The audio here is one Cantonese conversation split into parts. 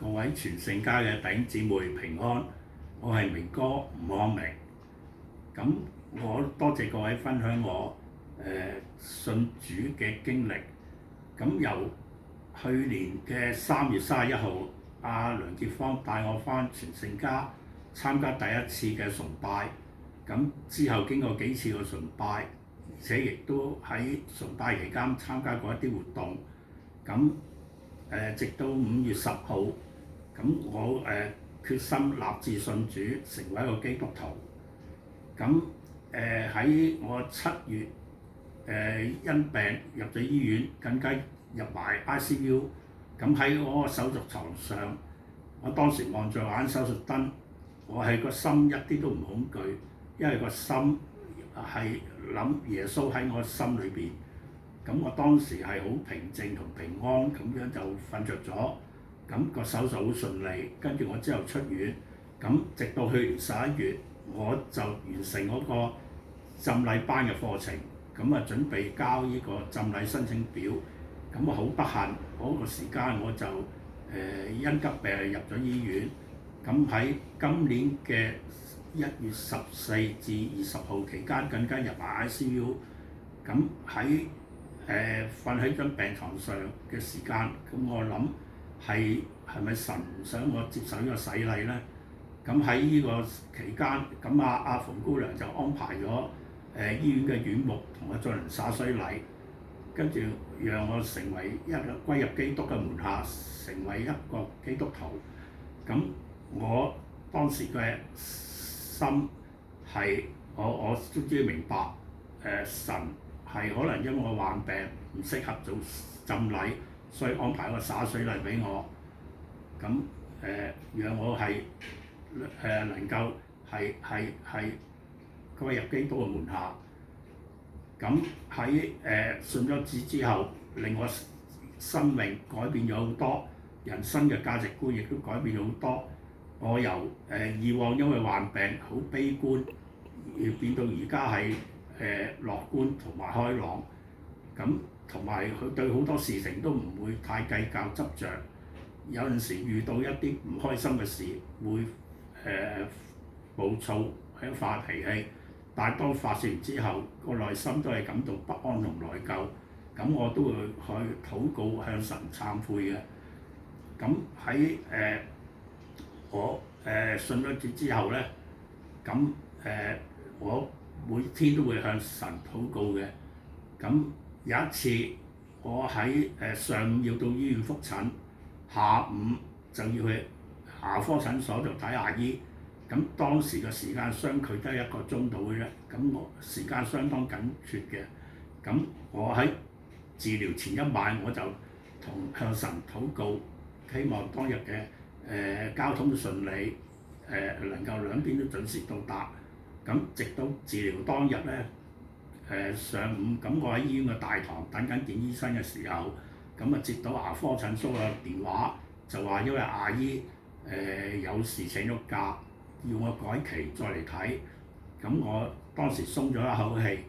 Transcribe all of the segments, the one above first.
各位全聖家嘅弟兄姊妹平安，我係明哥吳康明。咁我多謝各位分享我信主嘅經歷。咁由去年嘅3月31號，阿梁潔芳帶我返全聖家參加第一次嘅崇拜。咁之後經過幾次嘅崇拜，而且亦都喺崇拜期間參加過一啲活動。咁直到5月10號，咁我決心立志信主，成為一個基督徒。咁喺我7月因病入咗醫院，更加入埋 ICU。咁喺我個手術床上，我當時望著眼手術燈，我係個心一啲都唔恐懼，因為個心係諗耶穌喺我心裏邊。咁我當時係好平靜同平安，咁樣就瞓着咗。咁個手術好順利，跟住我之後出院。咁直到去年11月，我就完成嗰個浸禮班嘅課程。咁啊準備交呢個浸禮申請表。咁我好不幸嗰個時間我就因急病入咗醫院。咁喺今年嘅1月14至20號期間，更加入埋 ICU。咁喺瞓喺張病床上嘅時間，咁我諗係咪神想我接受呢個洗禮咧？咁喺呢個期間，咁阿馮姑娘就安排咗醫院嘅院牧同我進行灑水禮，跟住讓我成為一個歸入基督嘅門下，成為一個基督徒。咁我當時嘅心係我終於明白神係可能因為我患病唔適合做浸禮，所以安排個灑水禮俾我。咁讓我係能夠係歸入基督嘅門下。咁喺信咗主之後，令我生命改變咗好多，人生嘅價值觀亦都改變咗好多。我由以往因為患病好悲觀，而變到而家係樂觀同埋開朗。咁同埋佢對好多事情都唔會太計較執着。有陣時遇到一啲唔開心嘅事，會暴躁喺發脾氣，但係當發泄完之後，個內心都係感到不安同內疚。咁我都會去禱告向神懺悔嘅。咁喺我信咗主之後咧，咁我每天都會向神禱告嘅。咁有一次我喺上午要到醫院覆診，下午就要去牙科診所度睇牙醫。咁當時嘅時間相距得1個鐘到嘅啫，咁我時間相當緊缺嘅。咁我喺治療前一晚我就向神禱告，希望當日嘅交通順利，能夠兩邊都準時到達。咁直到治療當日咧，上午咁我喺醫院嘅大堂等緊見醫生嘅時候，咁啊接到牙科診所嘅電話，就話因為牙醫有事請咗假，要我改期再嚟睇。咁我當時鬆咗一口氣，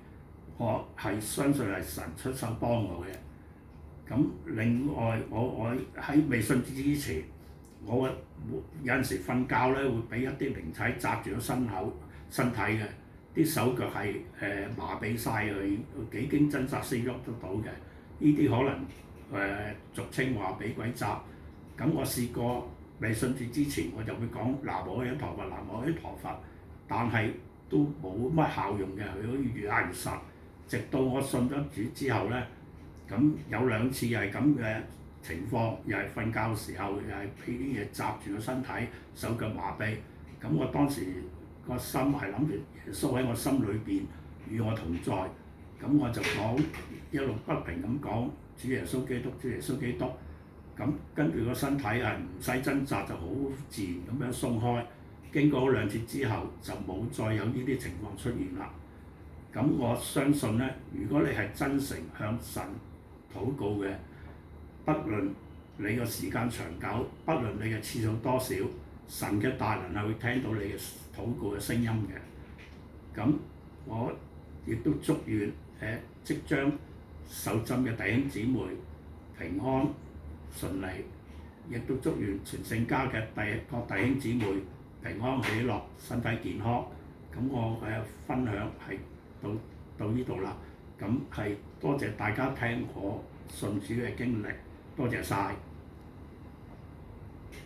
我係相信係神出手幫我嘅。咁另外我喺未信主之前，我有陣時瞓覺咧會俾一啲靈體擲住咗身體嘅，啲手腳係麻痹晒佢，幾經掙扎先喐得到嘅。呢啲可能俗稱話俾鬼擲。咁我試過未信主之前，我就會講拿我啲頭髮，拿我啲頭髮，但係都冇乜效用嘅，佢好似越壓越實。直到我信咗主之後咧，咁有2次又係咁嘅情況，又係瞓覺嘅時候，又係俾啲嘢擲住個身體，手腳麻痹。咁我當時個心係諗住耶穌喺我心裏邊與我同在。咁我就講一路不停咁講主耶穌基督，主耶穌基督。咁跟住個身體係唔使掙扎，就好自然咁樣鬆開。經過2次之後，就冇再有呢啲情況出現啦。咁我相信咧，如果你係真誠向神禱告嘅，不論你個時間長久，不論你嘅次數多少，神嘅大能係會聽到你嘅禱告嘅聲音嘅。咁我亦都祝願即將受浸嘅弟兄姊妹平安順利。亦都祝願全聖家嘅各弟兄姊妹平安喜樂、身體健康。咁我嘅分享係到呢度啦。咁係多謝大家聽我信主嘅經歷，多謝晒。